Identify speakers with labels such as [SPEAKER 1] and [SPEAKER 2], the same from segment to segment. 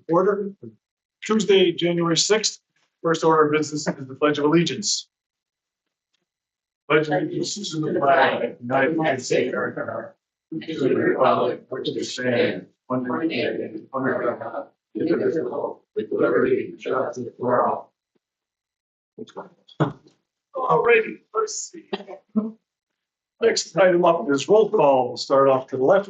[SPEAKER 1] Order. Tuesday, January 6th. First order of business is the Pledge of Allegiance. Pledge of allegiance to the flag of the United States of America, to the republic which stands one nation under God, indivisible, with liberty and justice for all. Alrighty, let's see. Next item up is roll call. We'll start off to the left.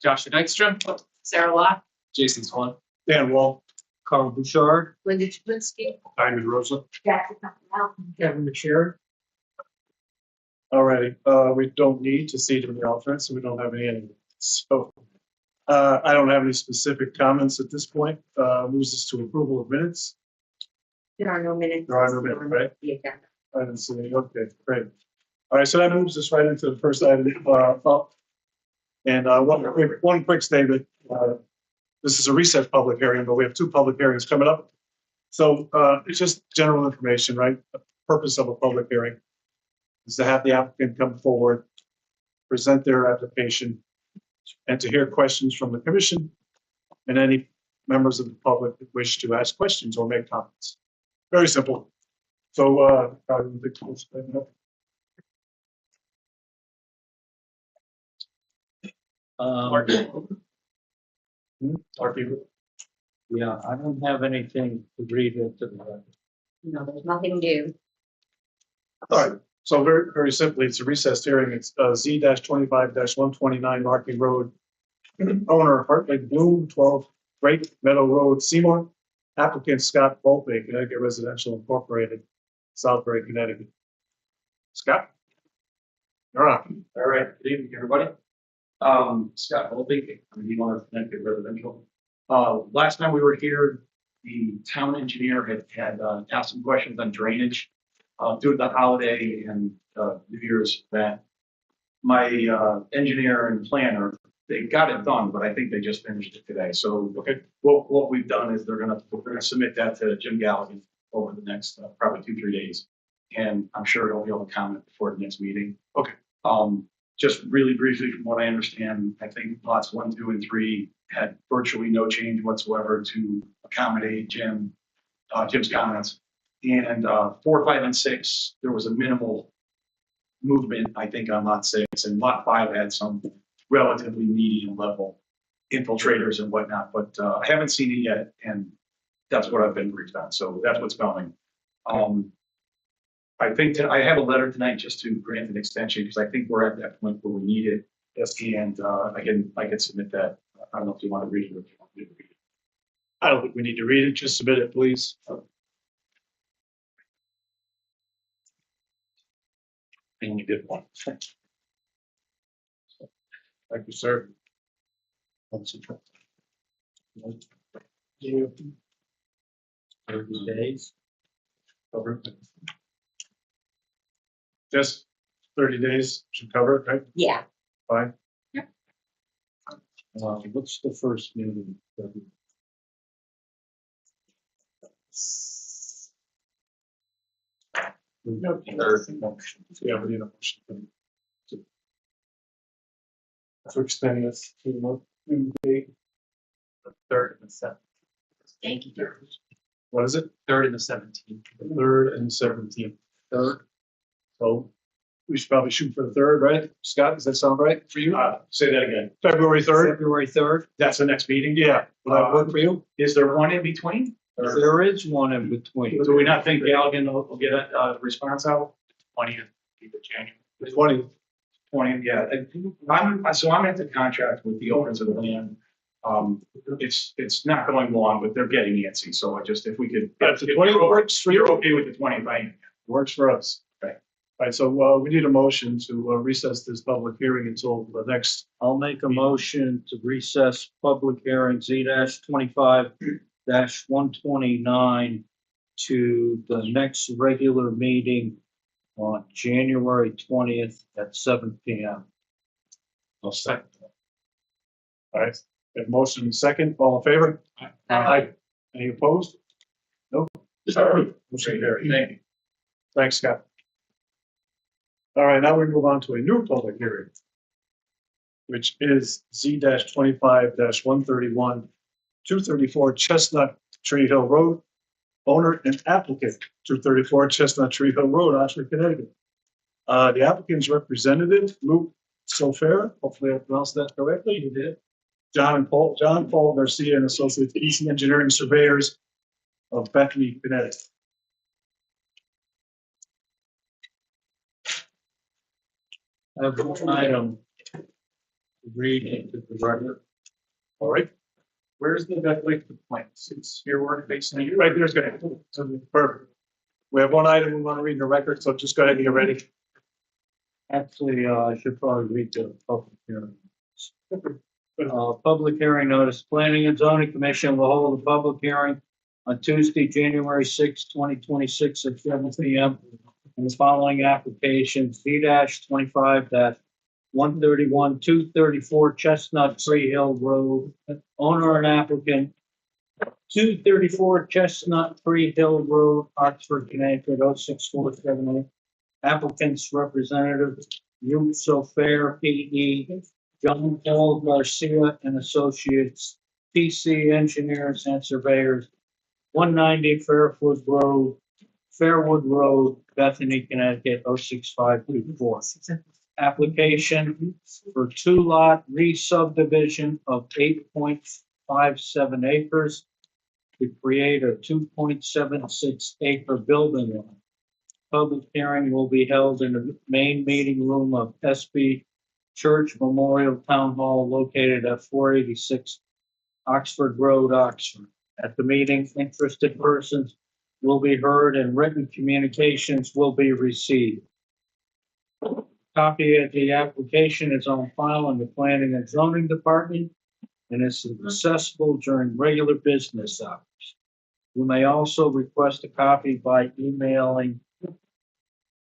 [SPEAKER 2] Josh Dykstra,
[SPEAKER 3] Sarah Lot,
[SPEAKER 2] Jason Swan,
[SPEAKER 1] Dan Wall,
[SPEAKER 2] Carl Bouchard,
[SPEAKER 3] Linda Chubinski,
[SPEAKER 1] Diamond Rosa.
[SPEAKER 3] Jackie Pepperell,
[SPEAKER 2] Kevin McSherry.
[SPEAKER 1] Alrighty, we don't need to see them in the alternates, so we don't have any. So, I don't have any specific comments at this point. Moves us to approval of minutes.
[SPEAKER 3] there are no minutes.
[SPEAKER 1] There are no minutes, right?
[SPEAKER 3] Yeah.
[SPEAKER 1] I didn't see any. Okay, great. All right, so that moves us right into the first item up. And one quick statement. This is a recess public hearing, but we have two public hearings coming up. So it's just general information, right? The purpose of a public hearing is to have the applicant come forward, present their application, and to hear questions from the commission and any members of the public that wish to ask questions or make comments. Very simple. So
[SPEAKER 2] Yeah, I don't have anything to read into the.
[SPEAKER 3] No, there's nothing new.
[SPEAKER 1] All right, so very simply, it's a recessed hearing. It's Z-25-129 Marking Road. Owner Hartley Bloom, 12 Great Meadow Road, Seymour. Applicant Scott Volpe, Connecticut Residential Incorporated, Southbury, Connecticut. Scott? You're on.
[SPEAKER 4] All right, good evening, everybody. Scott Volpe, I'm the owner of Connecticut Residential. Last time we were here, the town engineer had asked some questions on drainage. Due to the holiday and New Year's event, my engineer and planner, they got it done, but I think they just finished it today. So
[SPEAKER 1] Okay.
[SPEAKER 4] what we've done is we're gonna submit that to Jim Galligan over the next probably 2-3 days. And I'm sure he'll be able to comment before the next meeting.
[SPEAKER 1] Okay.
[SPEAKER 4] Just really briefly, from what I understand, I think lots 1, 2, and 3 had virtually no change whatsoever to accommodate Jim's comments. And 4, 5, and 6, there was a minimal movement, I think, on lot 6, and lot 5 had some relatively medium level infiltrators and whatnot, but I haven't seen it yet, and that's what I've been briefed on. So that's what's coming. I think that I have a letter tonight just to grant an extension because I think we're at that point where we need it. Yes, and I can submit that. I don't know if you want to read it or if you want me to read it.
[SPEAKER 1] I don't think we need to read it. Just submit it, please.
[SPEAKER 4] And you did one.
[SPEAKER 1] Thank you, sir.
[SPEAKER 2] You. 30 days.
[SPEAKER 1] Just 30 days should cover it, right?
[SPEAKER 3] Yeah,
[SPEAKER 1] Fine.
[SPEAKER 2] What's the first meeting?
[SPEAKER 1] Yeah, we need a motion. To extend this to Tuesday,
[SPEAKER 2] The 3rd and the 7th.
[SPEAKER 3] thank you.
[SPEAKER 1] what is it?
[SPEAKER 2] 3rd and the 17th.
[SPEAKER 1] 3rd and 17th.
[SPEAKER 2] 3rd.
[SPEAKER 1] So we should probably shoot for the 3rd, right? Scott, does that sound right for you?
[SPEAKER 4] Say that again.
[SPEAKER 1] February 3rd?
[SPEAKER 2] February 3rd.
[SPEAKER 4] That's the next meeting.
[SPEAKER 1] Yeah. Will that work for you?
[SPEAKER 4] Is there one in between? Or
[SPEAKER 2] There is one in between.
[SPEAKER 4] do we not think Galligan will get a response out? 20th, January.
[SPEAKER 1] 20th.
[SPEAKER 4] 20th, yeah. I'm at the contract with the owners of the land. It's not going long, but they're getting antsy. So if we could.
[SPEAKER 1] If the 20th works for
[SPEAKER 4] You're
[SPEAKER 1] you,
[SPEAKER 4] okay with the 20th, right?
[SPEAKER 1] works for us.
[SPEAKER 4] Okay.
[SPEAKER 1] All right, so we need a motion to recess this public hearing until the next.
[SPEAKER 2] I'll make a motion to recess public hearing Z-25-129 to the next regular meeting on January 20th at 7 p.m.
[SPEAKER 1] I'll second. All right, we have motion and second, all in favor? Aye. Any opposed? No. Motion carried.
[SPEAKER 4] Thank you.
[SPEAKER 1] Thanks, Scott. All right, now we move on to a new public hearing, which is Z-25-131 234 Chestnut Tree Hill Road. Owner and applicant, 234 Chestnut Tree Hill Road, Oxford, Connecticut. The applicant's representative, Luke Sofer, hopefully I pronounced that correctly. You did. John Paul Garcia and Associates, Easy Engineering Surveyors of Bethany, Connecticut.
[SPEAKER 2] I have one item to read into the record.
[SPEAKER 1] All right,
[SPEAKER 4] Where's the Bethlehem complaint? Since your work facing.
[SPEAKER 1] right there's good. Perfect. We have one item we want to read in the record, so just go ahead and get ready.
[SPEAKER 2] Actually, I should probably read the public hearing. Public hearing notice, Planning and Zoning Commission will hold a public hearing on Tuesday, January 6, 2026 at 7 p.m. And the following applications, D-25-131, 234 Chestnut Tree Hill Road, owner and applicant, 234 Chestnut Tree Hill Road, Oxford, Connecticut, 06478. Applicant's representative, Yuso Fair, P.E., John Paul Garcia and Associates, PC Engineers and Surveyors, 190 Fairwood Road, Bethany, Connecticut, 06524. Application for 2-lot re-subdivision of 8.57 acres to create a 2.76 acre building lot. Public hearing will be held in the main meeting room of SB Church Memorial Town Hall located at 486 Oxford Road, Oxford. At the meeting, interested persons will be heard and written communications will be received. Copy of the application is on file in the Planning and Zoning Department and is accessible during regular business hours. You may also request a copy by emailing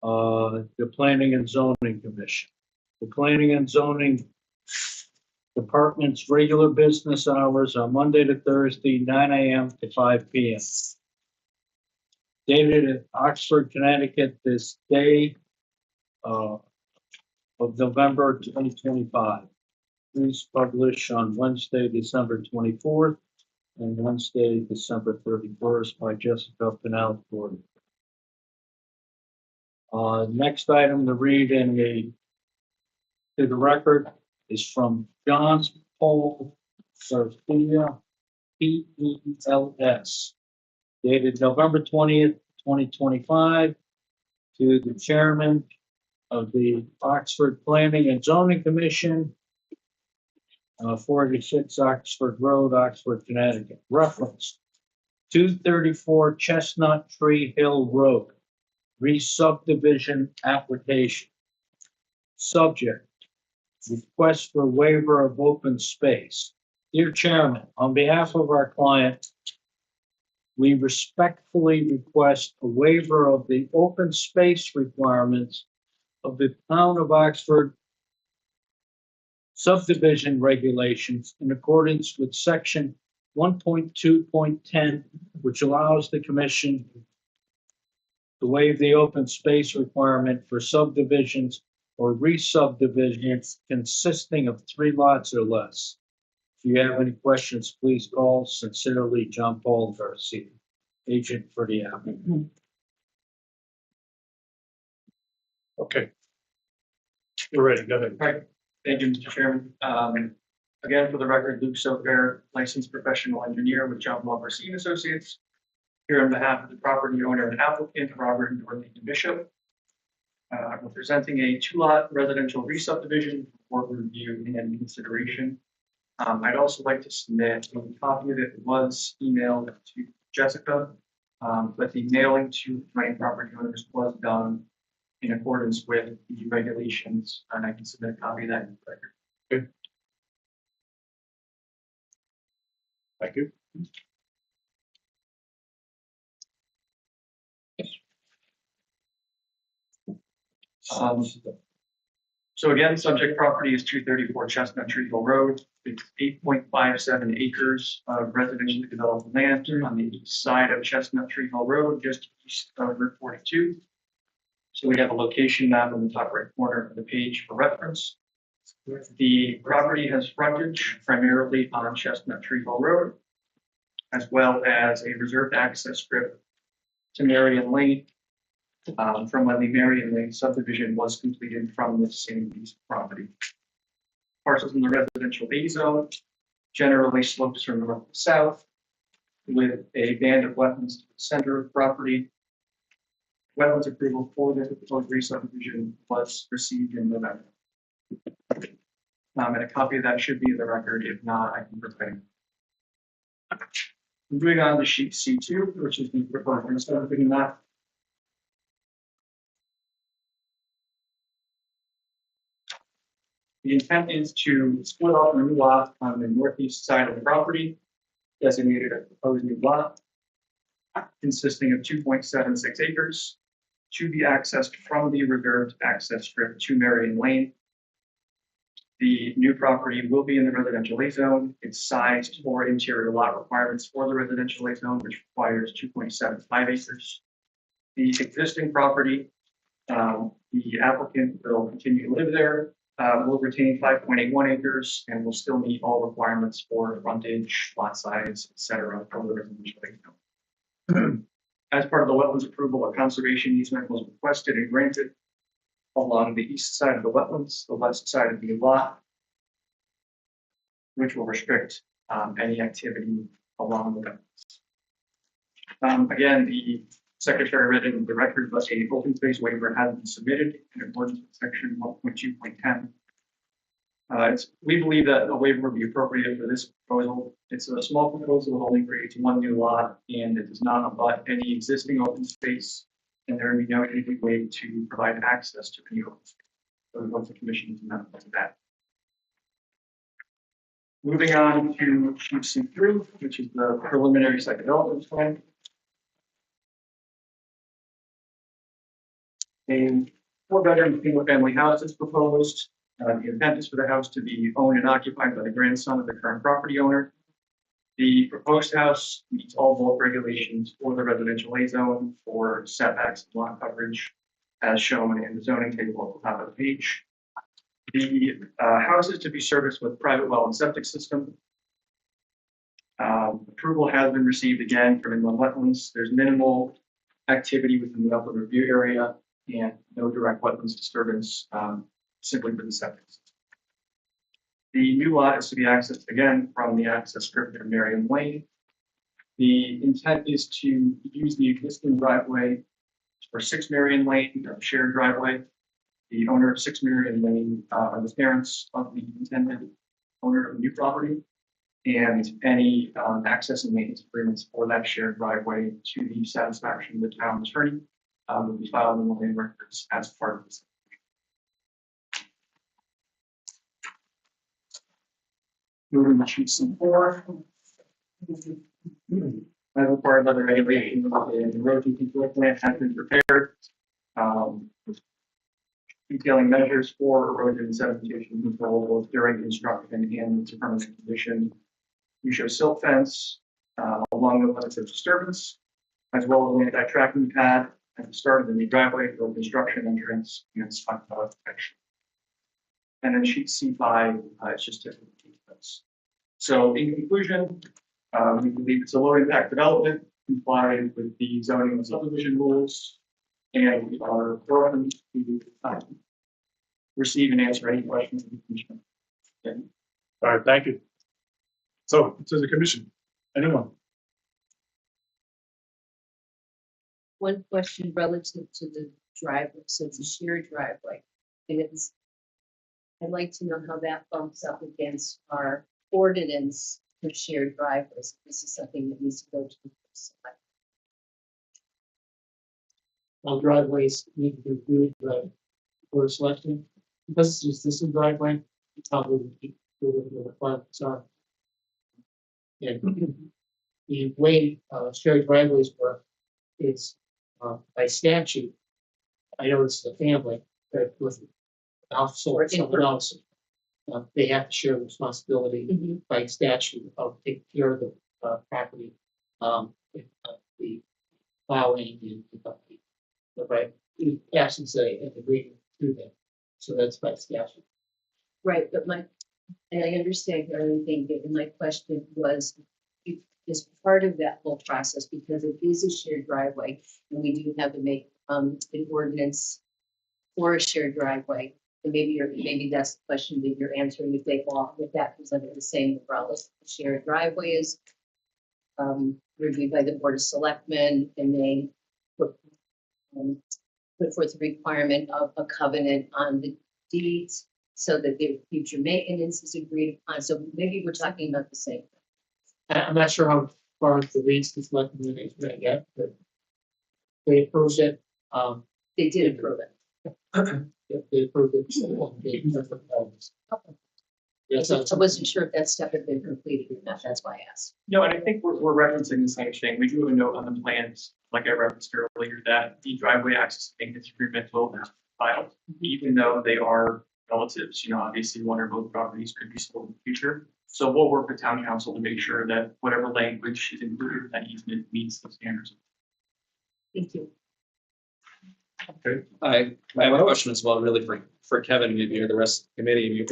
[SPEAKER 2] the Planning and Zoning Commission. The Planning and Zoning Department's regular business hours are Monday to Thursday, 9 a.m. to 5 p.m. Dated in Oxford, Connecticut, this day of November 2025. Please publish on Wednesday, December 24th and Wednesday, December 31st by Jessica Pinell Gordon. Next item to read to the record is from John Paul Garcia, P.E.L.S., dated November 20th, 2025, to the chairman of the Oxford Planning and Zoning Commission, 486 Oxford Road, Oxford, Connecticut. Reference 234 Chestnut Tree Hill Road, re-subdivision application. Subject, request for waiver of open space. Dear Chairman, on behalf of our client, we respectfully request a waiver of the open space requirements of the Town of Oxford subdivision regulations in accordance with section 1.2.10, which allows the commission to waive the open space requirement for subdivisions or re-subdivisions consisting of 3 lots or less. If you have any questions, please call. Sincerely, John Paul Garcia, agent for the applicant.
[SPEAKER 1] Okay. You're ready, go ahead.
[SPEAKER 5] Right. Thank you, Mr. Chairman. Again, for the record, Luke Sofer, licensed professional engineer with John Paul Garcia and Associates. Here on behalf of the property owner and applicant, Robert and Dorothy Bishop. We're presenting a 2-lot residential re-subdivision for review and consideration. I'd also like to submit a copy that was emailed to Jessica, but the mailing to my property owners was done in accordance with the regulations, and I can submit a copy of that in the record.
[SPEAKER 1] Thank you.
[SPEAKER 5] So again, subject property is 234 Chestnut Tree Hill Road. It's 8.57 acres of residentially developed land on the east side of Chestnut Tree Hill Road, just east of Route 42. So we have a location map in the top right corner of the page for reference. The property has frontage primarily on Chestnut Tree Hill Road. as well as a reserved access strip to Marion Lane, from when the Marion Lane subdivision was completed from the same piece of property. Parcels in the residential A zone generally slopes from north to south, with a band of wetlands to the center of the property. Wetlands approval for the proposed re-subdivision was received in November. And a copy of that should be in the record. If not, I can prepare. Moving on to sheet C2, which is the proposed re-subdivision map. The intent is to split off a new lot on the northeast side of the property, designated a proposed new lot, consisting of 2.76 acres, to be accessed from the reserved access strip to Marion Lane. The new property will be in the residential A zone. It's sized for interior lot requirements for the residential A zone, which requires 2.75 acres. The existing property, the applicant will continue to live there, will retain 5.81 acres and will still meet all requirements for frontage, lot size, et cetera, for the residential A zone. As part of the wetlands approval, a conservation easement was requested and granted along the east side of the wetlands, the west side of the lot, which will restrict any activity along the wetlands. Again, the secretary read into the record, but a open space waiver has been submitted in accordance with section 1.2.10. We believe that a waiver would be appropriate for this proposal. It's a small proposal that only creates one new lot, and it does not abut any existing open space, and there would be no easy way to provide access to any open space. So we want the commission to not do that. Moving on to sheet C3, which is the preliminary site development plan. A 4-bedroom single-family house is proposed. The intent is for the house to be owned and occupied by the grandson of the current property owner. The proposed house meets all bulk regulations for the residential A zone for setbacks and lot coverage, as shown in the zoning table at the top of the page. The house is to be serviced with private well and septic system. Approval has been received again from inland wetlands. There's minimal activity within the upland review area and no direct wetlands disturbance, simply for the septic system. The new lot is to be accessed again from the access strip to Marion Lane. The intent is to use the existing driveway for 6 Marion Lane, a shared driveway. The owner of 6 Marion Lane are the parents of the intended owner of the new property, and any access and maintenance agreements for that shared driveway to the satisfaction of the town attorney will be filed in the land records as part of this. Moving to sheet C4. As required by the regulation, the erosion control plan has been prepared. Detailing measures for erosion and sedimentation control both during construction and its permanent condition. We show silt fence along the limits of disturbance, as well as an anti-tracking pad at the start of the new driveway for construction entrance and stockpile protection. And then sheet C5, it's just typical details. So in conclusion, we believe it's a low impact development, complied with the zoning and subdivision rules, and we are open to receive and answer any questions of the commission. Okay.
[SPEAKER 1] All right, thank you. So to the commission, anyone?
[SPEAKER 6] One question relative to the driveway, so it's a shared driveway. And it's, I'd like to know how that bumps up against our ordinance for shared driveways. This is something that needs to go to the select.
[SPEAKER 7] All driveways need to be reviewed by board of selection. Because it's just this driveway, it's probably the requirements are. And the way shared driveways work is by statute. I know it's the family, but with the house or someone else, they have to share the responsibility by statute of taking care of the property, the plowing and the right absence of an agreement to that. So that's by statute.
[SPEAKER 6] Right, but and I understand everything, and my question was, is part of that whole process, because it is a shared driveway, and we do have to make, an ordinance for a shared driveway. And maybe that's the question that you're answering, if they fall, if that comes under the same umbrella. The shared driveway is, reviewed by the Board of Selectmen, and they put, put forth the requirement of a covenant on the deeds, so that their future maintenance is agreed upon. So maybe we're talking about the same thing.
[SPEAKER 7] I'm not sure how far into the weeds this recommendation yet, but they approved it.
[SPEAKER 6] They did approve it.
[SPEAKER 7] If they approved it. Yes,
[SPEAKER 6] I wasn't sure if that step had been completed or not, that's why I asked.
[SPEAKER 5] No, and I think we're referencing the same thing. We do have a note on the plans, like I referenced earlier, that the driveway access maintenance agreement will be filed, even though they are relatives. You know, obviously one or both properties could be sold in the future. So we'll work with town council to make sure that whatever language is included in that easement meets the standards.
[SPEAKER 6] Thank you.
[SPEAKER 8] I have a question as well, really for Kevin, maybe, or the rest of the committee.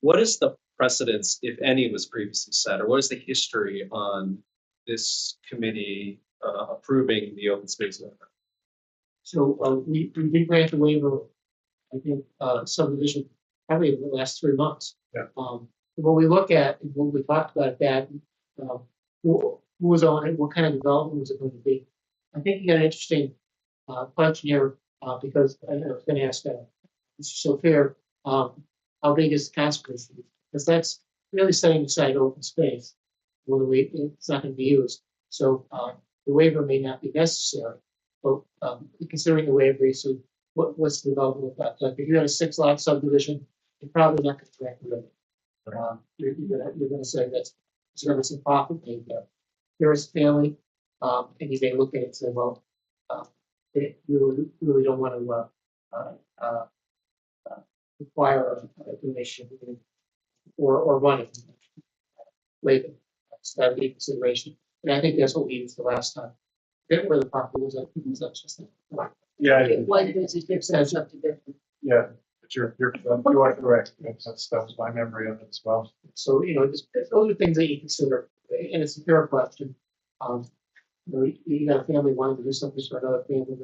[SPEAKER 8] What is the precedence, if any, was previously set, or what is the history on this committee approving the open space waiver?
[SPEAKER 7] So we did grant a waiver, I think, subdivision, probably in the last 3 months.
[SPEAKER 1] Yeah.
[SPEAKER 7] When we look at, when we talked about that, who was on it, what kind of development was it going to be? I think you got an interesting question here, because I was going to ask Mr. Sofair, how big is the conservation? Because that's really setting aside open space when it's not going to be used. So the waiver may not be necessary, but considering the waiver, so what's the development of that? Like if you had a 6-lot subdivision, you're probably not going to grant the waiver. You're going to say that's going to be some profit made there. Here is family, and you may look at it and say, well, you really don't want to require a donation or money later. So that would be a consideration. And I think that's what we used the last time. Get where the property was at, was that just
[SPEAKER 1] Yeah,
[SPEAKER 6] What is it, if that's up to different?
[SPEAKER 1] yeah, but you are correct. That was my memory of it as well.
[SPEAKER 7] so, those are things that you consider, and it's a fair question. You got a family wanting to do something for another family,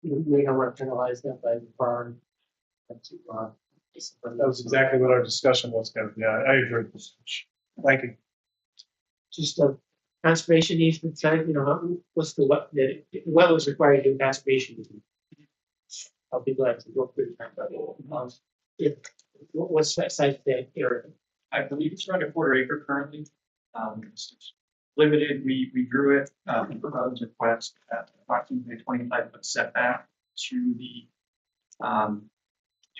[SPEAKER 7] we don't want to penalize them by requiring them to.
[SPEAKER 1] That was exactly what our discussion was, Kevin. Yeah, I agree. Thank you.
[SPEAKER 7] Just a conservation easement side, what's the what was required to do conservation easement? I'll be glad to go through that. What's that site that area?
[SPEAKER 5] I believe it's around a 1/4 acre currently. It's limited, we grew it, proposed request at approximately 25-foot setback to the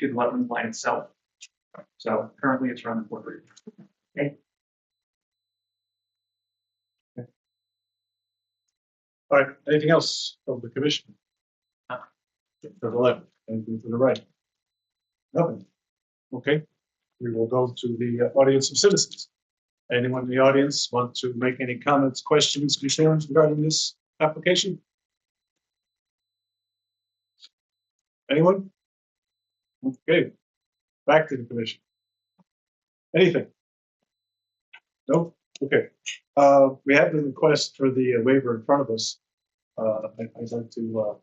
[SPEAKER 5] wetland line itself. So currently it's around a 1/4 acre.
[SPEAKER 1] All right, anything else from the commission? To the left, anything to the right? Nothing. Okay, we will go to the audience of citizens. Anyone in the audience want to make any comments, questions, concerns regarding this application? Anyone? Okay, back to the commission. Anything? No? Okay. We have the request for the waiver in front of us. I'd like to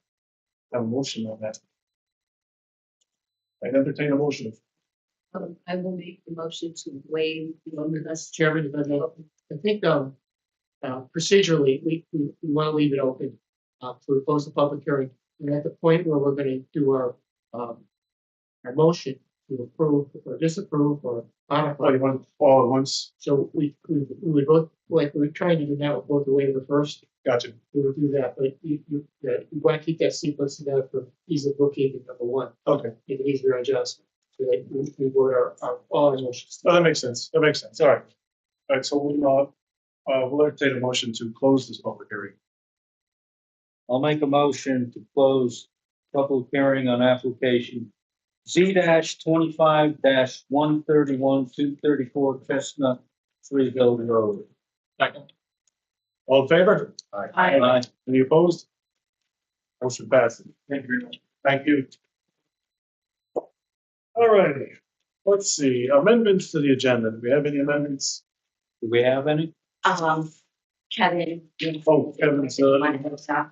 [SPEAKER 1] have a motion on that. I'd entertain a motion.
[SPEAKER 6] I will make the motion to waive the omnibus.
[SPEAKER 7] Chairman, if I may, I think procedurally, we want to leave it open to close the public hearing. And at the point where we're going to do our motion to approve or disapprove or
[SPEAKER 1] Oh,
[SPEAKER 7] modify.
[SPEAKER 1] you want all at once?
[SPEAKER 7] So we would both, like we're trying to do now, with both the waiver first,
[SPEAKER 1] Gotcha.
[SPEAKER 7] we would do that, but you want to keep that sequence together for ease of bookkeeping, number one,
[SPEAKER 1] Okay.
[SPEAKER 7] and easier adjustment. So that we word all our motions.
[SPEAKER 1] Oh, that makes sense. That makes sense. All right. All right, so we'll entertain a motion to close this public hearing.
[SPEAKER 2] I'll make a motion to close public hearing on application Z-25-131 234 Chestnut Tree Hill Road.
[SPEAKER 1] All in favor?
[SPEAKER 2] Aye.
[SPEAKER 1] Any opposed? Motion passes.
[SPEAKER 5] Thank you very much.
[SPEAKER 1] Thank you. All righty. Let's see, amendments to the agenda. Do we have any amendments?
[SPEAKER 2] Do we have any?
[SPEAKER 3] Kevin.
[SPEAKER 1] Oh, Kevin, so-
[SPEAKER 3] Stuff.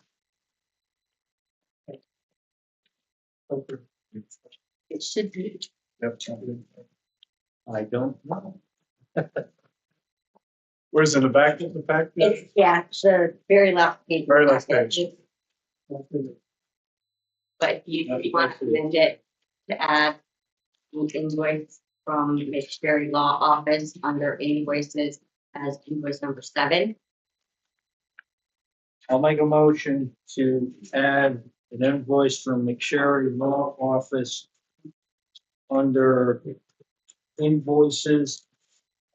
[SPEAKER 3] It should be,
[SPEAKER 2] I don't know.
[SPEAKER 1] Where's in the back of the pack?
[SPEAKER 3] it's, yeah, the very last page.
[SPEAKER 1] Very last page.
[SPEAKER 3] But you want to amend it to add the invoice from the Mid-Sherry Law Office under invoices as invoice number 7.
[SPEAKER 2] I'll make a motion to add an invoice from McSherry Law Office under invoices,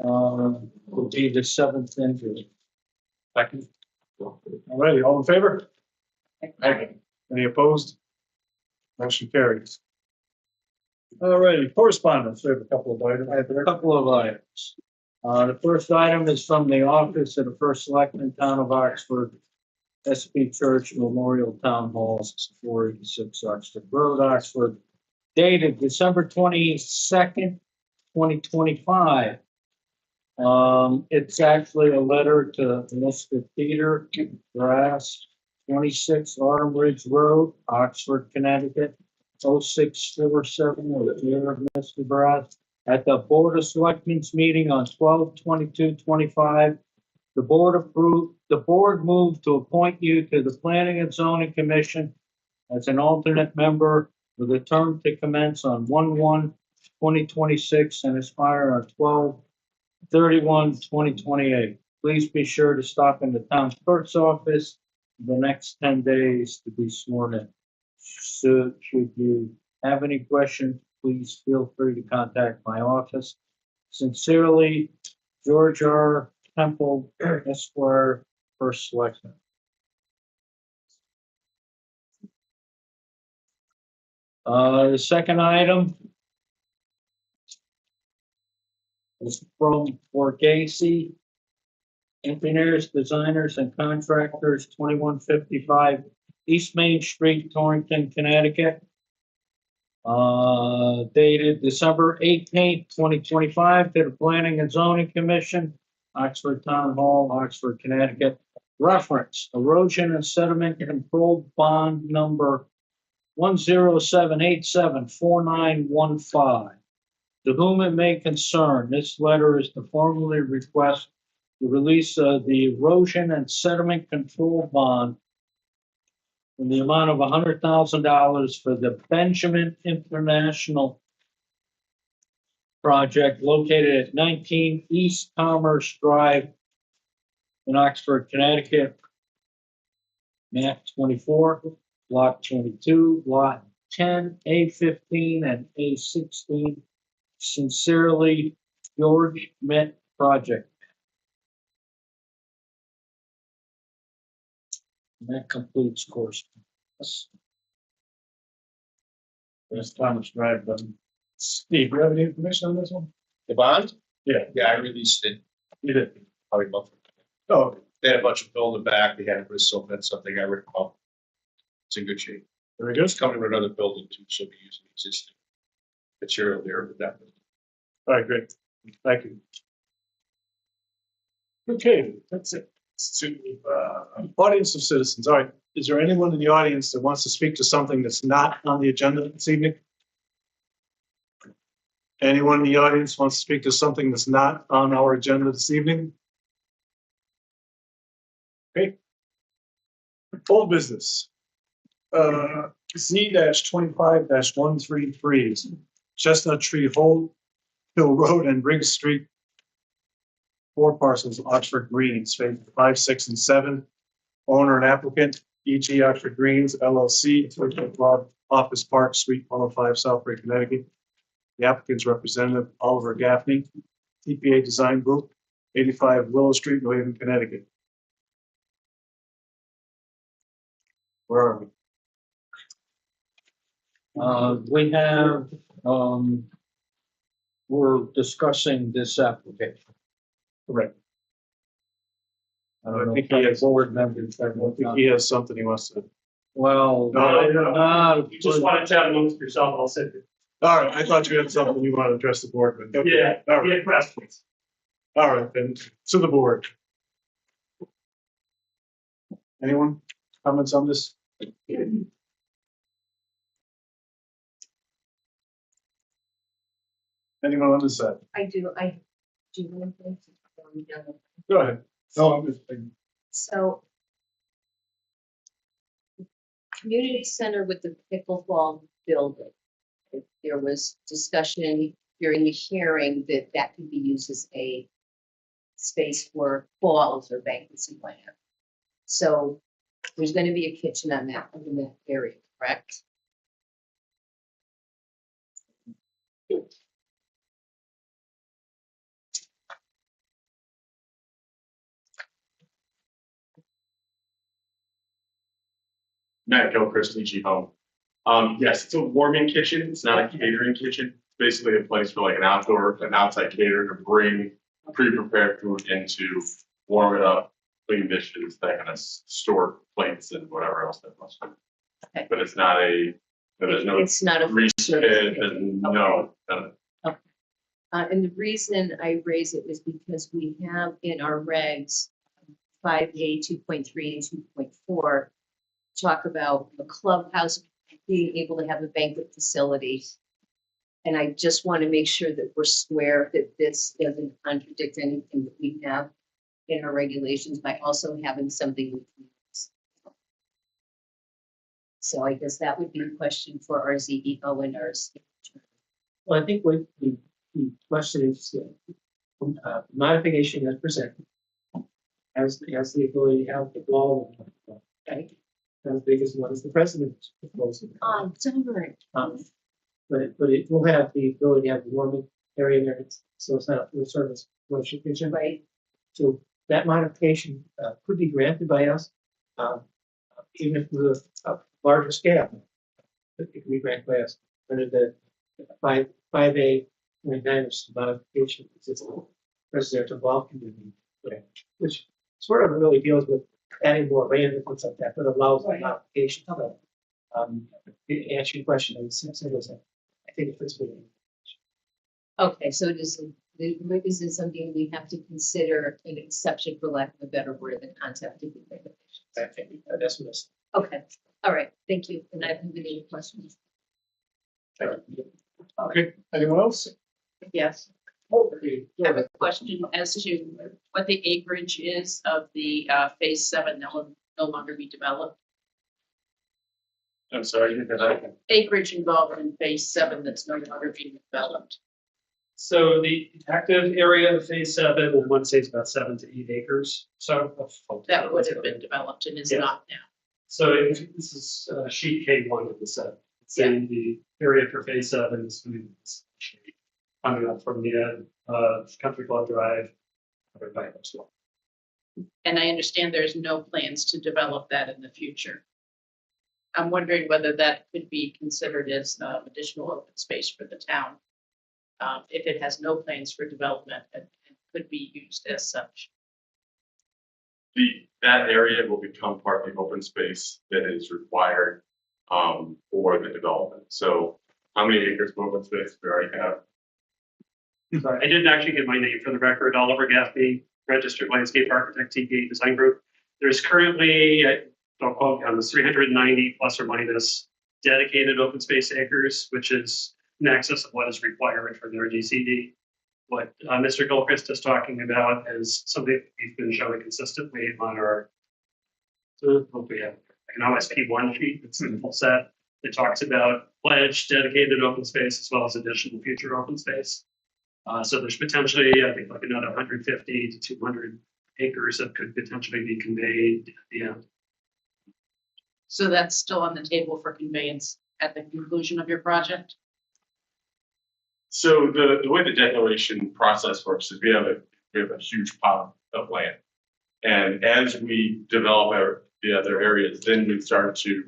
[SPEAKER 2] will be the 7th invoice.
[SPEAKER 1] Second. All righty, all in favor? Any opposed? Motion carries. All righty, correspondence, we have a couple of items.
[SPEAKER 2] A couple of items. The first item is from the office of the First Selectman, Town of Oxford, SB Church Memorial Town Halls, 486 Oxford Road, Oxford, dated December 22nd, 2025. It's actually a letter to Mr. Peter Grass, 26 Autumn Ridge Road, Oxford, Connecticut, 06470, dear Mr. Grass. At the Board of Selectmen's meeting on 12/22/25, the board moved to appoint you to the Planning and Zoning Commission as an alternate member with a term to commence on 1/1/2026 and expire on 12/31/2028. Please be sure to stop in the town clerk's office the next 10 days to be sworn in. So should you have any questions, please feel free to contact my office. Sincerely, George R. Temple, Esquire, First Selectman. The second item is from Borghese Engineers, Designers, and Contractors, 2155 East Main Street, Torrington, Connecticut. Dated December 18th, 2025, to the Planning and Zoning Commission, Oxford Town Hall, Oxford, Connecticut. Reference, erosion and sediment control bond number 107874915. To whom it may concern, this letter is to formally request the release of the erosion and sediment control bond in the amount of $100,000 for the Benjamin International Project located at 19 East Commerce Drive in Oxford, Connecticut. Map 24, Lot 22, Lot 10, A15, and A16. Sincerely, George Met Project. And that completes correspondence.
[SPEAKER 1] There's Thomas Drive, but Steve, you have any information on this one?
[SPEAKER 9] The bond?
[SPEAKER 1] Yeah.
[SPEAKER 9] Yeah, I released it
[SPEAKER 1] You did.
[SPEAKER 9] probably a month ago.
[SPEAKER 1] Oh,
[SPEAKER 9] They had a bunch of building back, they had a bristle, that's something I ripped off. It's in good shape.
[SPEAKER 1] very good.
[SPEAKER 9] It's coming with another building too, so we use existing material there with that.
[SPEAKER 1] All right, great. Thank you. Okay, that's it. Audience of citizens. All right. Is there anyone in the audience that wants to speak to something that's not on the agenda this evening? Anyone in the audience wants to speak to something that's not on our agenda this evening? Okay. Old business. Z-25-133 is Chestnut Tree Hill Road and Briggs Street. 4 parcels, Oxford Greens, phase 5, 6, and 7. Owner and applicant, E.G. Oxford Greens LLC, 20 Broad Office Park, Suite 105, Southbury, Connecticut. The applicant's representative, Oliver Gaffney, TPA Design Group, 85 Willow Street, New Haven, Connecticut. Where are we?
[SPEAKER 2] We have, we're discussing this application.
[SPEAKER 1] Correct.
[SPEAKER 2] I don't know
[SPEAKER 1] I think
[SPEAKER 2] if
[SPEAKER 1] he
[SPEAKER 2] the
[SPEAKER 1] has-
[SPEAKER 2] board members have.
[SPEAKER 1] I think he has something he wants to.
[SPEAKER 2] Well.
[SPEAKER 10] You just want to chat amongst yourself, I'll sit there.
[SPEAKER 1] All right, I thought you had something you wanted to address the board with. Okay.
[SPEAKER 10] Yeah,
[SPEAKER 1] All right,
[SPEAKER 10] yeah, questions.
[SPEAKER 1] all right, then, to the board. Anyone? Comments on this? Anyone on this side?
[SPEAKER 6] I do one thing.
[SPEAKER 1] Go ahead. No, I'm just.
[SPEAKER 6] So. Community center with the pickleball building. There was discussion during the hearing that that could be used as a space for balls or banquets and whatever. So there's gonna be a kitchen on that, in that area, correct?
[SPEAKER 11] Matt Gilchrist, EG Home. Yes, it's a warming kitchen. It's not a catering kitchen. It's basically a place for like an outside caterer to bring pre-prepared food into, warm it up, clean dishes, that kind of store plates and whatever else that must be.
[SPEAKER 6] Okay.
[SPEAKER 11] But it's not there's no
[SPEAKER 6] It's not a.
[SPEAKER 11] grease pit, and no.
[SPEAKER 6] And the reason I raise it is because we have in our regs, 5A 2.3 and 2.4, talk about the clubhouse being able to have a banquet facility. And I just want to make sure that we're square, that this doesn't contradict anything that we have in our regulations by also having something. with meals. So I guess that would be a question for our ZEO and our.
[SPEAKER 7] Well, I think what the question is, modification as presented. Has the ability to have the wall, right? As big as what is the president's proposal.
[SPEAKER 6] Different.
[SPEAKER 7] But it will have the ability to have the warming area there, so it's not a full service commercial kitchen.
[SPEAKER 6] Right.
[SPEAKER 7] So that modification could be granted by us, even if we're a larger scale. It can be granted by us under the 5A 29 modification, it's presidential wall community, which sort of really deals with adding more land and things like that, but allows the modification. To answer your question, I think it fits with it.
[SPEAKER 6] Okay, so this is something we have to consider an exception, for lack of a better word, than concept of regulations.
[SPEAKER 7] I think that's what it's.
[SPEAKER 6] Okay, all right, thank you. And I have any questions.
[SPEAKER 1] Okay, anyone else?
[SPEAKER 12] Yes, I have a question as to what the acreage is of the phase 7 that will no longer be developed.
[SPEAKER 11] I'm sorry,
[SPEAKER 12] Acreage involved in phase 7 that's no longer being developed.
[SPEAKER 10] So the active area of phase 7, I want to say it's about 7 to 8 acres. So
[SPEAKER 12] That would have been developed and is
[SPEAKER 10] Yeah.
[SPEAKER 12] not now.
[SPEAKER 10] So this is sheet K1 of the set. Saying the area for phase 7 is going to be this sheet coming up from the end, Country Club Drive. Right as well.
[SPEAKER 12] And I understand there's no plans to develop that in the future. I'm wondering whether that could be considered as additional open space for the town. If it has no plans for development and could be used as such.
[SPEAKER 11] That area will become part of the open space that is required for the development. So how many acres of open space we already have?
[SPEAKER 10] Sorry, I didn't actually get my name for the record. Oliver Gaffney, registered landscape architect, TK Design Group. There's currently, don't quote me on this, 390 plus or minus dedicated open space acres, which is in excess of what is required for their DCD. What Mr. Gilchrist is talking about is something that we've been showing consistently on our, we have an OSP1 sheet, it's in the full set. It talks about pledged dedicated open space as well as additional future open space. So there's potentially, I think, like another 150 to 200 acres that could potentially be conveyed at the end.
[SPEAKER 12] So that's still on the table for conveyance at the conclusion of your project?
[SPEAKER 11] So the way the declaration process works is we have a huge pile of land. And as we develop the other areas, then we start to,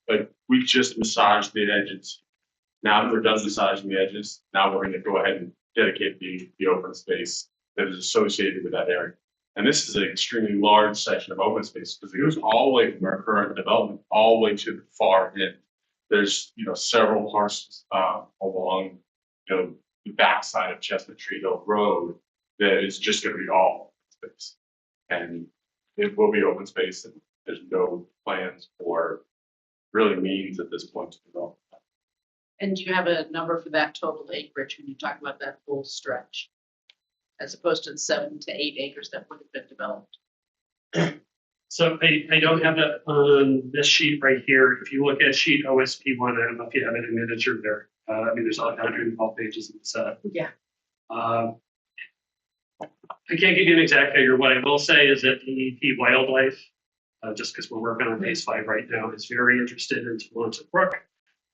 [SPEAKER 11] like we just massaged the edges. Now that we're done massaging the edges, now we're going to go ahead and dedicate the open space that is associated with that area. And this is an extremely large section of open space because it goes all the way from our current development all the way to the far end. There's several parcels along the backside of Chestnut Tree Hill Road that is just going to be all open space. And it will be open space and there's no plans or really means at this point to develop.
[SPEAKER 12] And do you have a number for that total acreage when you talk about that full stretch? As opposed to the 7 to 8 acres that would have been developed?
[SPEAKER 10] So I don't have that on this sheet right here. If you look at sheet OSP one, I don't know if you have it in miniature there. I mean, there's like 112 pages in the set.
[SPEAKER 12] Yeah.
[SPEAKER 10] I can't give you an exact figure. What I will say is that DEP Wildlife, just because we're working on phase 5 right now, is very interested in Tualatin Brook.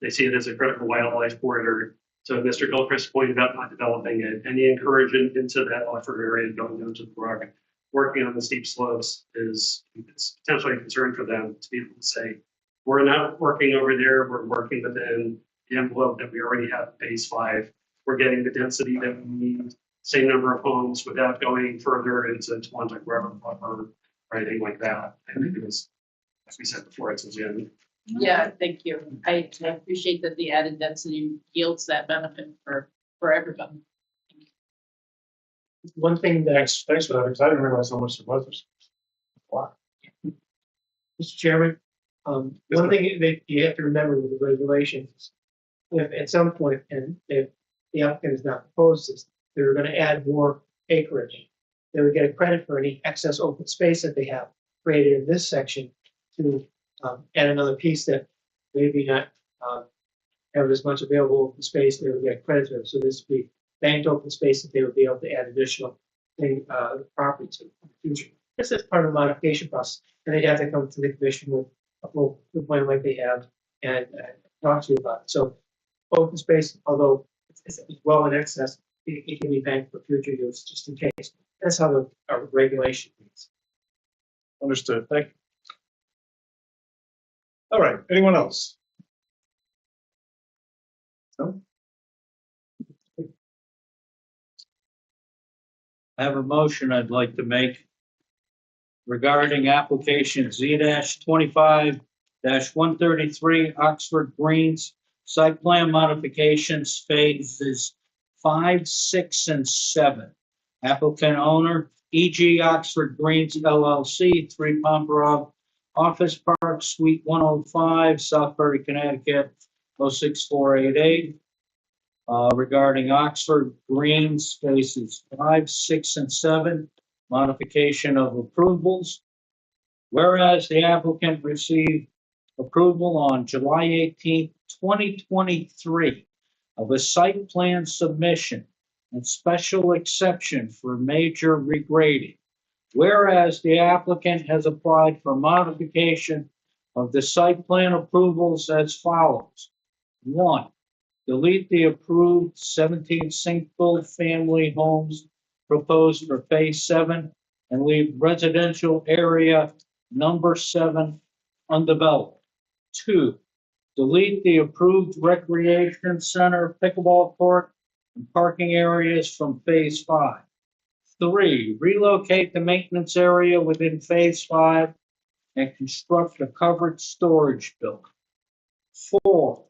[SPEAKER 10] They see it as a critical wildlife corridor. So Mr. Gilchrist pointed out not developing it. Any encouragement into that buffer area going down to the brook, working on the steep slopes is potentially a concern for them to be able to say, we're not working over there, we're working within the envelope that we already have in phase 5. We're getting the density that we need, same number of homes without going further into Tualatin River or anything like that. I think it was, as we said before, it's a gym.
[SPEAKER 12] Yeah, thank you. I appreciate that the added density yields that benefit for everybody.
[SPEAKER 7] One thing that,
[SPEAKER 1] Thanks for that, because I didn't realize how much there was. Wow.
[SPEAKER 7] Mr. Chairman, one thing that you have to remember with the regulations, if at some point, and if the applicant has not proposed this, they're gonna add more acreage, they would get a credit for any excess open space that they have created in this section to add another piece that maybe not have as much available open space, they would get credit for it. So this would be banked open space that they would be able to add additional property to in the future. This is part of the modification process, and they'd have to come to the commission with a full plan like they have and talk to you about it. So open space, although it's well in excess, it can be banked for future use just in case. That's how the regulation reads.
[SPEAKER 1] Understood, thank you. All right, anyone else? No?
[SPEAKER 2] I have a motion I'd like to make regarding application Z-25-133 Oxford Greens site plan modifications phases 5, 6, and 7. Applicant owner E.G. Oxford Greens LLC, 3 Pompero Office Park, Suite 105, Southbury, Connecticut, 06488. Regarding Oxford Greens phases 5, 6, and 7, modification of approvals. Whereas the applicant received approval on July 18, 2023 of a site plan submission and special exception for major regrading. Whereas the applicant has applied for modification of the site plan approvals as follows. 1, delete the approved 17 single-family homes proposed for phase 7 and leave residential area number 7 undeveloped. 2, delete the approved recreation center, pickleball court, and parking areas from phase 5. 3, relocate the maintenance area within phase 5 and construct a covered storage building. 4,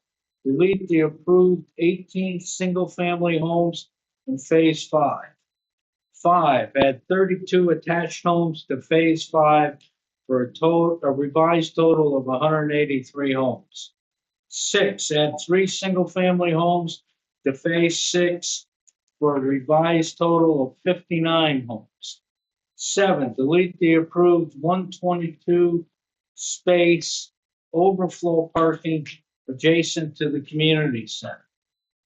[SPEAKER 2] delete the approved 18 single-family homes in phase 5. 5, add 32 attached homes to phase 5 for a revised total of 183 homes. 6, add 3 single-family homes to phase 6 for a revised total of 59 homes. 7, delete the approved 122 space overflow parking adjacent to the community center.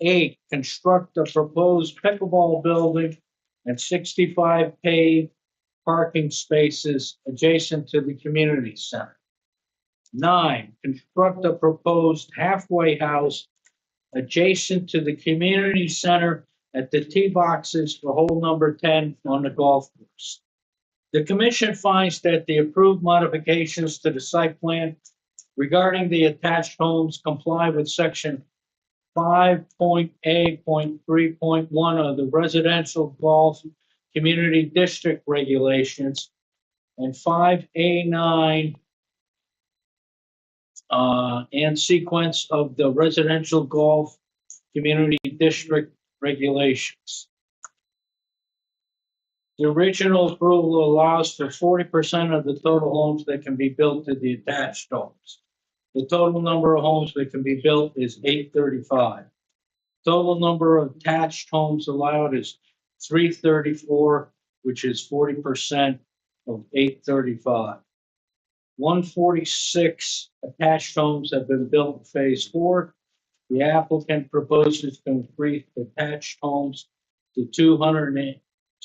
[SPEAKER 2] 8, construct a proposed pickleball building and 65 paved parking spaces adjacent to the community center. 9, construct a proposed halfway house adjacent to the community center at the tee boxes for hole number 10 on the golf course. The commission finds that the approved modifications to the site plan regarding the attached homes comply with section 5.A.3.1 of the residential golf community district regulations and 5A9 and sequence of the residential golf community district regulations. The original approval allows for 40% of the total homes that can be built to the attached homes. The total number of homes that can be built is 835. Total number of attached homes allowed is 334, which is 40% of 835. 146 attached homes have been built in phase 4. The applicant proposes to increase attached homes to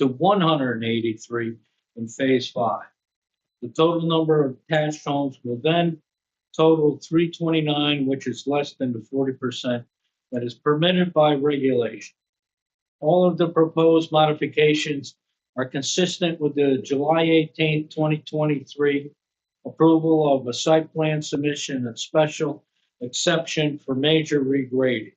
[SPEAKER 2] 183 in phase 5. The total number of attached homes will then total 329, which is less than the 40% that is permitted by regulation. All of the proposed modifications are consistent with the July 18, 2023 approval of a site plan submission and special exception for major regrading.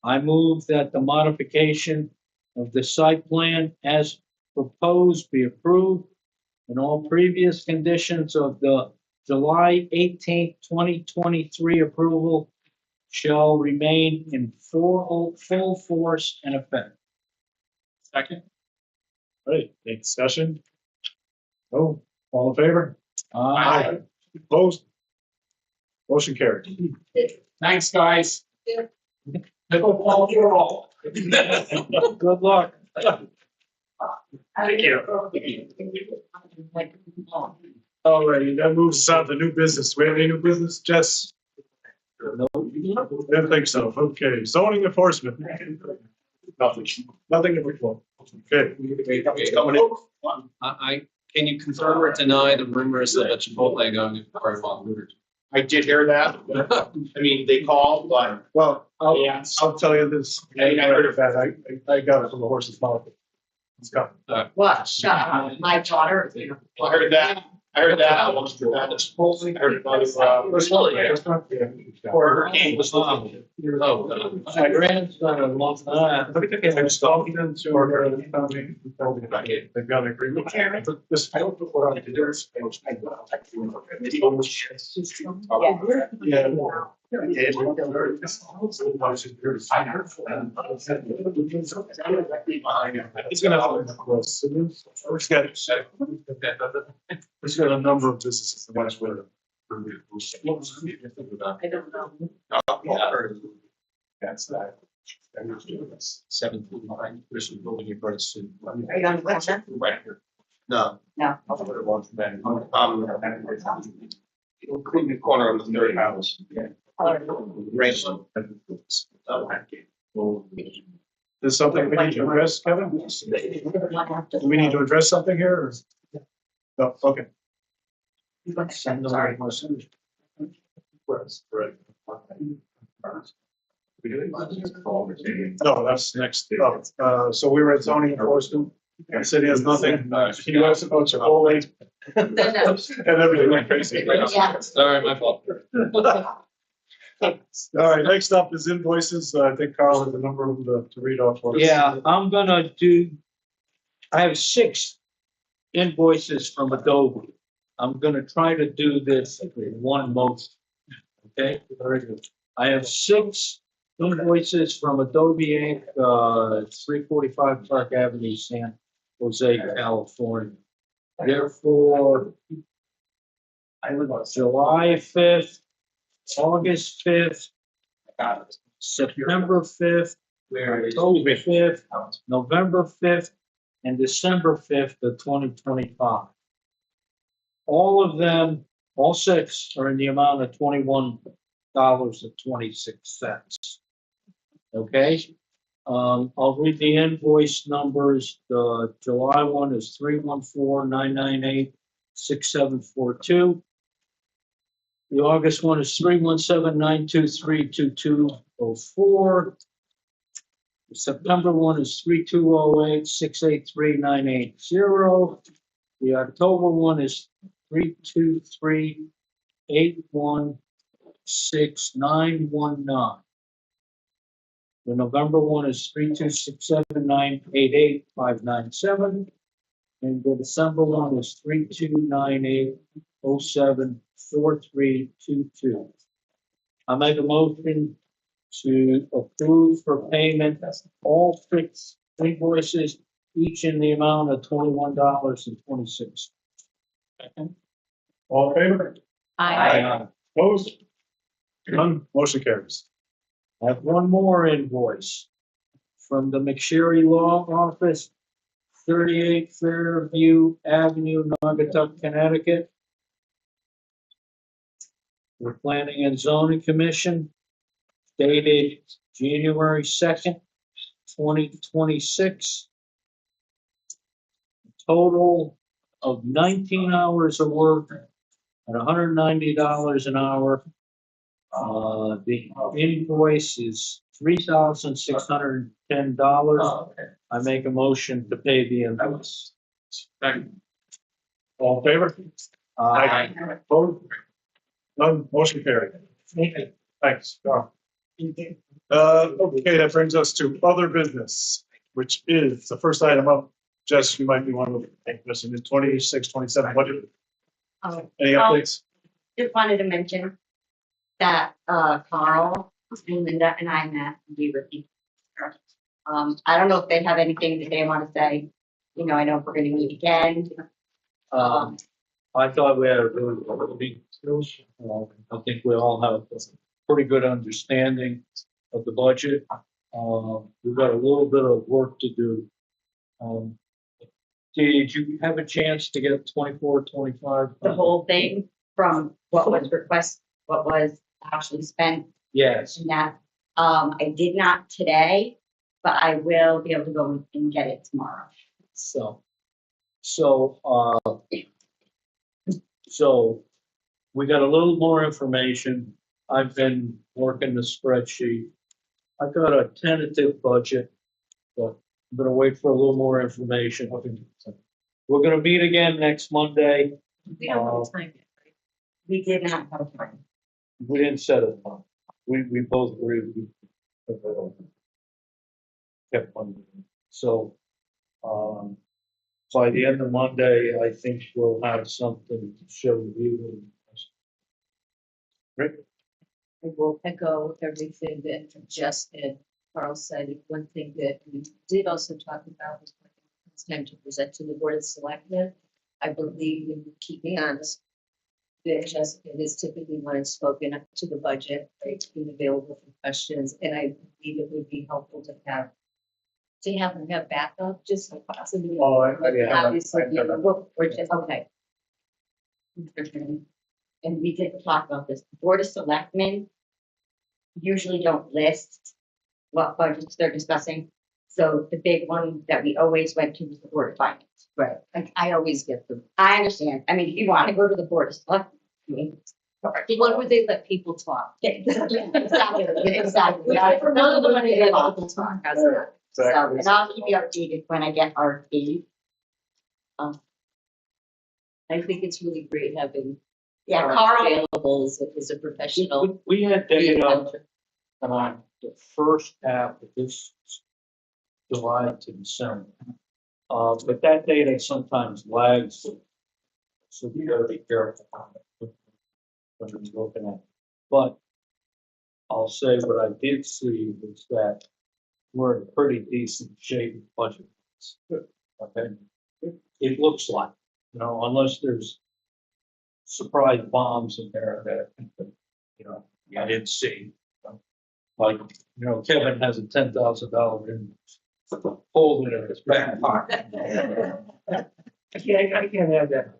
[SPEAKER 2] I move that the modification of the site plan as proposed be approved, and all previous conditions of the July 18, 2023 approval shall remain in full force and effect.
[SPEAKER 5] Second.
[SPEAKER 1] All right, any discussion? No, all in favor?
[SPEAKER 2] Aye.
[SPEAKER 1] Opposed? Motion carried.
[SPEAKER 7] Thanks, guys.
[SPEAKER 2] Good luck.
[SPEAKER 10] Thank you.
[SPEAKER 1] All righty, that moves us on to new business. Do we have any new business, Jess?
[SPEAKER 2] No.
[SPEAKER 1] I didn't think so. Okay, zoning enforcement. Nothing to report. Okay.
[SPEAKER 8] Can you confirm or deny the rumors that Chipotle going for a long route?
[SPEAKER 9] I did hear that. I mean, they called, but
[SPEAKER 1] Well, I'll tell you this. I heard of that. I got it from the horse's mouth. It's coming.
[SPEAKER 3] What, shut up, my daughter.
[SPEAKER 9] I heard that. I heard that. I heard about
[SPEAKER 1] Or her name was.
[SPEAKER 2] My grandson loves that.
[SPEAKER 1] I was talking to her. They've got an agreement. This, I don't know what I did. Yeah. He's gonna have he's got a number of businesses in West Winter.
[SPEAKER 6] I don't know.
[SPEAKER 1] That's that.
[SPEAKER 8] 739, there's a building in front of soon.
[SPEAKER 3] Are you on the website?
[SPEAKER 9] Right here. No.
[SPEAKER 3] No.
[SPEAKER 9] Including the corner of the third house. Right.
[SPEAKER 1] There's something we need to address, Kevin? Do we need to address something here or? No, okay.
[SPEAKER 3] Sorry.
[SPEAKER 1] No, that's next. So we were at zoning enforcement. The city has nothing. You asked about Chipotle. And everything went crazy.
[SPEAKER 3] Yeah.
[SPEAKER 8] Sorry, my fault.
[SPEAKER 1] All right, next up is invoices. I think Carl has a number of them to read off for us.
[SPEAKER 2] Yeah, I have 6 invoices from Adobe. I'm gonna try to do this in one motion. Okay, very good. I have 6 invoices from Adobe Inc., 345 Park Avenue, San Jose, California. Therefore, July 5th, August 5th, September 5th, October 5th, November 5th, and December 5th of 2025. All of them, all 6 are in the amount of $21.26. Okay? I'll read the invoice numbers. The July one is 314-998-6742. The August one is 317-923-2204. The September one is 3208-683-980. The October one is 323-816-919. The November one is 3267988-597. And the December one is 3298074322. I make a motion to approve for payment all 6 invoices each in the amount of $21.26.
[SPEAKER 1] All in favor?
[SPEAKER 2] Aye.
[SPEAKER 1] Opposed? None, motion carries.
[SPEAKER 2] I have one more invoice from the McSherry Law Office, 38 Fairview Avenue, Naugatuck, Connecticut. The Planning and Zoning Commission dated January 2nd, 2026. Total of 19 hours of work at $190 an hour. The invoice is $3,610. I make a motion to pay the invoice.
[SPEAKER 1] All in favor? Opposed? None, motion carried. Thanks, Carl. Okay, that brings us to other business, which is the first item up. Jess, you might be one of the, this is 26, 27 budget. Any updates?
[SPEAKER 3] Just wanted to mention that Carl and Linda and I met, we were. I don't know if they have anything that they want to say. You know, I know we're gonna meet again.
[SPEAKER 2] I thought we had a really good meeting. I think we all have a pretty good understanding of the budget. We've got a little bit of work to do. Did you have a chance to get 24, 25?
[SPEAKER 3] The whole thing from what was requested, what was actually spent
[SPEAKER 2] Yes.
[SPEAKER 3] in that. I did not today, but I will be able to go and get it tomorrow.
[SPEAKER 2] So we got a little more information. I've been working the spreadsheet. I've got a tentative budget, but I'm gonna wait for a little more information. We're gonna meet again next Monday.
[SPEAKER 6] We don't have time yet, right?
[SPEAKER 3] We did not have time.
[SPEAKER 2] We didn't set it up. We both agreed. Kept on. So, by the end of Monday, I think we'll have something to show you.
[SPEAKER 1] Great.
[SPEAKER 6] I will echo everything that Jess and Carl said. One thing that we did also talk about was when it's time to present to the Board of Selectmen. I believe, in keeping honest, that Jessica is typically when it's spoken up to the budget, right, being available for questions, and I believe it would be helpful to have them have backup, just possibly.
[SPEAKER 1] Oh, yeah.
[SPEAKER 6] Obviously, you know, we're just, okay.
[SPEAKER 3] And we did talk about this. Board of Selectmen usually don't list what budgets they're discussing. So the big one that we always went to was the Board of Finance.
[SPEAKER 6] Right, I always get them.
[SPEAKER 3] I understand. I mean, if you want to go to the Board of Selectmen, I mean.
[SPEAKER 6] When would they let people talk?
[SPEAKER 3] Exactly. Those are the money that let people talk. How's that? So, and I'll keep you updated when I get our fee.
[SPEAKER 6] I think it's really great having.
[SPEAKER 3] Yeah,
[SPEAKER 6] Carl
[SPEAKER 3] Carl,
[SPEAKER 6] available as a professional.
[SPEAKER 2] We had data on the first half of this July to December. But that data sometimes lags. So you gotta be careful when you're looking at it. But I'll say what I did see was that we're in pretty decent shape budget. Okay, it looks like, you know, unless there's surprise bombs in there that, you know, I didn't see. Like, you know, Kevin has a $10,000 in hold in his back pocket. I can't have that.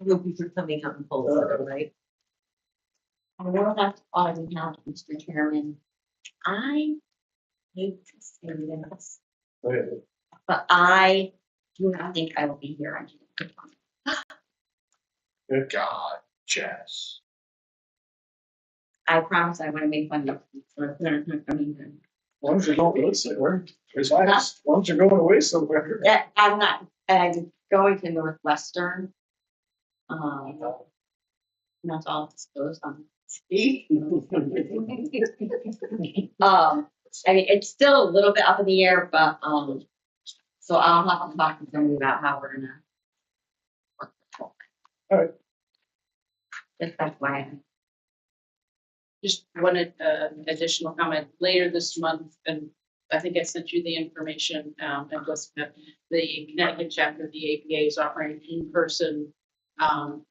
[SPEAKER 6] You'll be coming out and pull it, right?
[SPEAKER 3] I know that's all we have, Mr. Chairman. I hate to say this, but I do not think I will be here on June.
[SPEAKER 9] Good God, Jess.
[SPEAKER 3] I promise I want to make fun of you.
[SPEAKER 1] Why don't you go, let's say, why don't you go away somewhere?
[SPEAKER 3] Yeah, I'm not, I'm going to Northwestern. That's all disclosed on. I mean, it's still a little bit up in the air, but, so I'll have to talk to them about how we're gonna.
[SPEAKER 1] All right.
[SPEAKER 3] That's why.
[SPEAKER 12] Just wanted additional comment later this month, and I think I sent you the information, and just the Connecticut chapter of the APA is offering in-person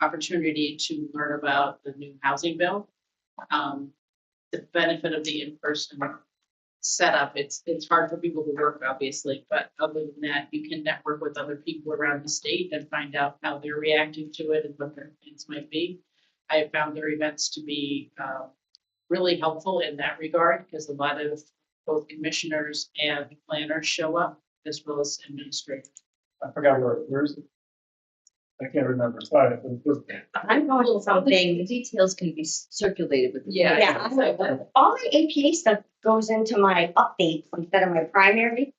[SPEAKER 12] opportunity to learn about the new housing bill. The benefit of the in-person setup, it's hard for people to work, obviously, but other than that, you can network with other people around the state and find out how they're reacting to it and what their plans might be. I have found their events to be really helpful in that regard, because a lot of both commissioners and planners show up, as well as administrators.
[SPEAKER 1] I forgot where is it? I can't remember. Sorry.
[SPEAKER 3] I'm going to
[SPEAKER 6] The
[SPEAKER 3] something.
[SPEAKER 6] details can be circulated with. the-
[SPEAKER 3] Yeah, all my APA stuff goes into my updates instead of my primary.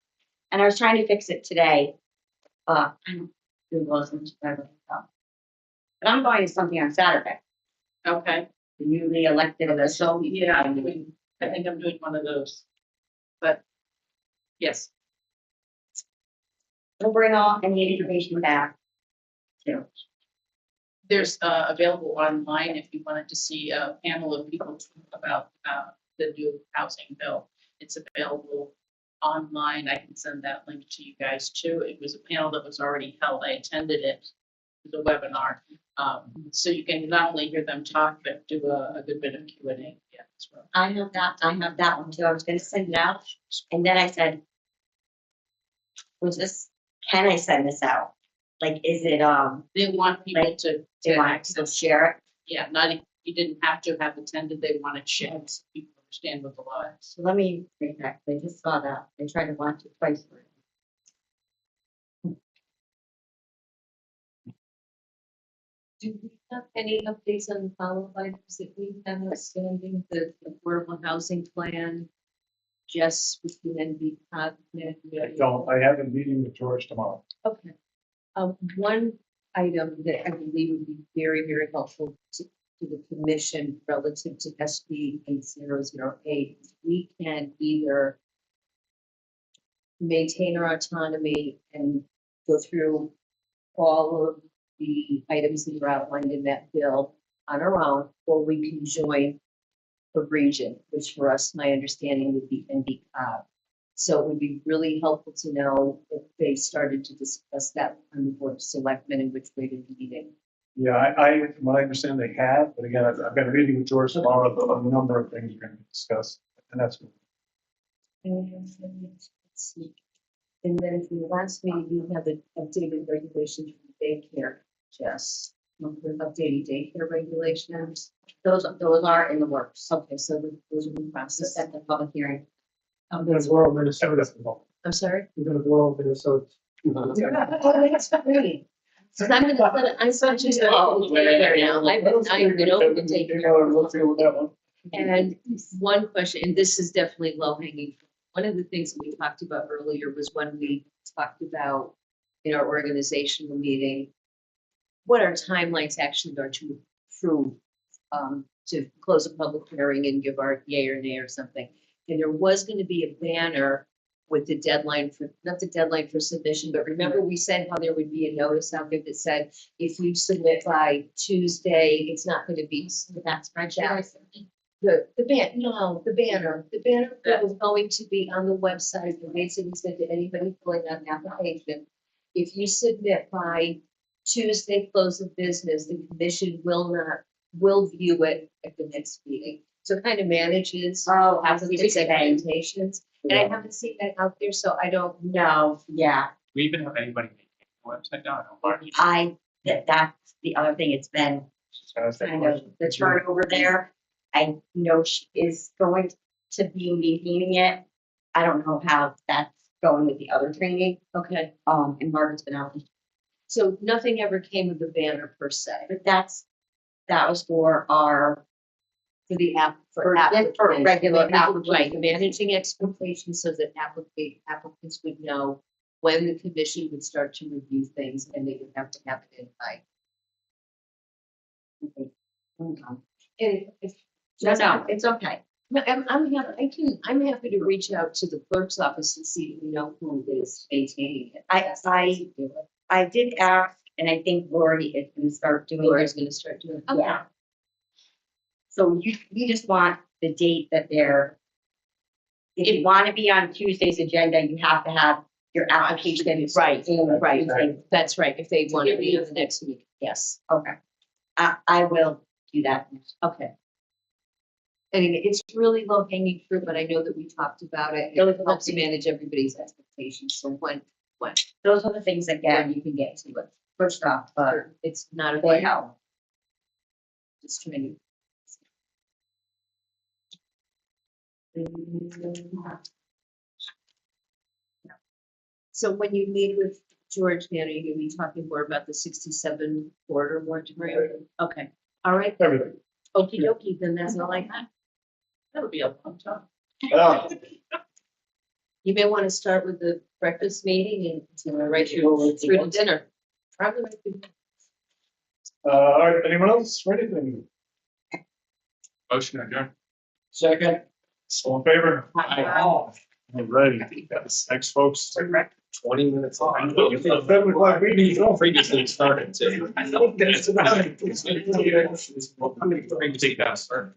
[SPEAKER 3] And I was trying to fix it today. I don't do those much better stuff. But I'm going to something on Saturday,
[SPEAKER 12] Okay,
[SPEAKER 3] the newly elected official.
[SPEAKER 12] yeah, I think I'm doing one of those. But, yes,
[SPEAKER 3] We'll bring all any information back. Too.
[SPEAKER 12] there's available online if you wanted to see a panel of people talk about the new housing bill. It's available online. I can send that link to you guys too. It was a panel that was already held. I attended it, the webinar. So you can not only hear them talk, but do a good bit of Q&A. Yeah, as well.
[SPEAKER 3] I have that one too. I was gonna send it out. And then I said, can I send this out? Like, is it,
[SPEAKER 12] They want people
[SPEAKER 3] Right.
[SPEAKER 12] to
[SPEAKER 3] they want to
[SPEAKER 12] access.
[SPEAKER 3] share it?
[SPEAKER 12] Yeah, you didn't have to have attended. They wanted shared so people understand what the law is.
[SPEAKER 3] So let me read that. I just saw that. I tried to watch it twice.
[SPEAKER 6] Do we have any updates on the follow-up items that we have outstanding, the affordable housing plan? Just we can then be confident.
[SPEAKER 1] I have a meeting with George tomorrow.
[SPEAKER 6] Okay. One item that I believe would be very, very helpful to the commission relative to SB 8008, we can either maintain our autonomy and go through all of the items that are outlined in that bill on our own, or we can join a region, which for us, my understanding would be NDCOG. So it would be really helpful to know if they started to discuss that on the board of selectmen and which way to lead it.
[SPEAKER 1] Yeah, from what I understand, they have, but again, I've got a meeting with George tomorrow, about a number of things we're going to discuss, and that's.
[SPEAKER 6] And let's see. And then for the last meeting, you have the updated regulations for daycare, Jess. With updated daycare regulations.
[SPEAKER 3] Those are in the works.
[SPEAKER 6] Okay, so those are the
[SPEAKER 3] To
[SPEAKER 6] process.
[SPEAKER 3] set the public hearing.
[SPEAKER 1] I'm going to rural Minnesota.
[SPEAKER 6] I'm sorry?
[SPEAKER 1] We're going to rural Minnesota.
[SPEAKER 6] Oh, that's great. So I'm such a slow daycare now. I've been over the daycare. And one question, and this is definitely low hanging. One of the things that we talked about earlier was when we talked about in our organizational meeting, what our timelines actually are to approve, to close a public hearing and give our yay or nay or something. And there was going to be a banner with the deadline for, not the deadline for submission, but remember we said how there would be a notice out there that said, if you submit by Tuesday, it's not going to be,
[SPEAKER 3] That's spreadsheet.
[SPEAKER 6] the banner that was going to be on the website, and basically said to anybody filling out an application, if you submit by Tuesday, close of business, the commission will view it at the next meeting. So it kind of manages
[SPEAKER 3] Oh,
[SPEAKER 6] how the segmentations, and I haven't seen that out there, so I don't know.
[SPEAKER 3] No, yeah,
[SPEAKER 5] Do we even have anybody making the website now? I don't know.
[SPEAKER 3] that's the other thing. It's been kind of the turnover there. I know she is going to be maintaining it. I don't know how that's going with the other training.
[SPEAKER 6] Okay,
[SPEAKER 3] And Margaret's been out.
[SPEAKER 6] so nothing ever came of the banner per se,
[SPEAKER 3] But that was for our,
[SPEAKER 6] for the app,
[SPEAKER 3] for
[SPEAKER 6] applicants.
[SPEAKER 3] regular
[SPEAKER 6] Right,
[SPEAKER 3] applications.
[SPEAKER 6] managing expectations so that applicants would know when the commission would start to review things and they would have to have it in by. And if.
[SPEAKER 3] No, it's okay.
[SPEAKER 6] No, I'm happy to reach out to the clerk's office and see if we know who is maintaining it.
[SPEAKER 3] I did ask, and I think Lori is gonna start doing
[SPEAKER 6] Laura's
[SPEAKER 3] it.
[SPEAKER 6] gonna start doing it.
[SPEAKER 3] Yeah. So you just want the date that they're if you want to be on Tuesday's agenda, you have to have your application.
[SPEAKER 6] Right,
[SPEAKER 3] in
[SPEAKER 6] right,
[SPEAKER 3] Tuesday.
[SPEAKER 6] that's right, if they want to be on the next meeting, yes,
[SPEAKER 3] Okay. I will do that.
[SPEAKER 6] okay. I mean, it's really low hanging fruit, but I know that we talked about it,
[SPEAKER 3] Those are
[SPEAKER 6] it
[SPEAKER 3] the
[SPEAKER 6] helps
[SPEAKER 3] things-
[SPEAKER 6] manage everybody's expectations, so when
[SPEAKER 3] Those are the things that get
[SPEAKER 6] you can get to it.
[SPEAKER 3] pushed off, but
[SPEAKER 6] It's not a
[SPEAKER 3] they
[SPEAKER 6] big,
[SPEAKER 3] help.
[SPEAKER 6] just trying So when you meet with George, Manor, you're gonna be talking more about the 67 border moratorium? Okay, all right,
[SPEAKER 1] Everything.
[SPEAKER 6] okey dokey, then that's all I got.
[SPEAKER 12] That'll be a long time.
[SPEAKER 6] You may want to start with the breakfast meeting and right through to dinner. Probably right through.
[SPEAKER 1] All right, anyone else for anything?
[SPEAKER 11] Motion adjourned.
[SPEAKER 2] Second.
[SPEAKER 1] All in favor?
[SPEAKER 6] Aye.
[SPEAKER 1] All righty, yes, thanks, folks.
[SPEAKER 8] 20 minutes.
[SPEAKER 1] Seven o'clock meeting.
[SPEAKER 8] Previously started to.
[SPEAKER 1] I know, that's about it.
[SPEAKER 11] Take that.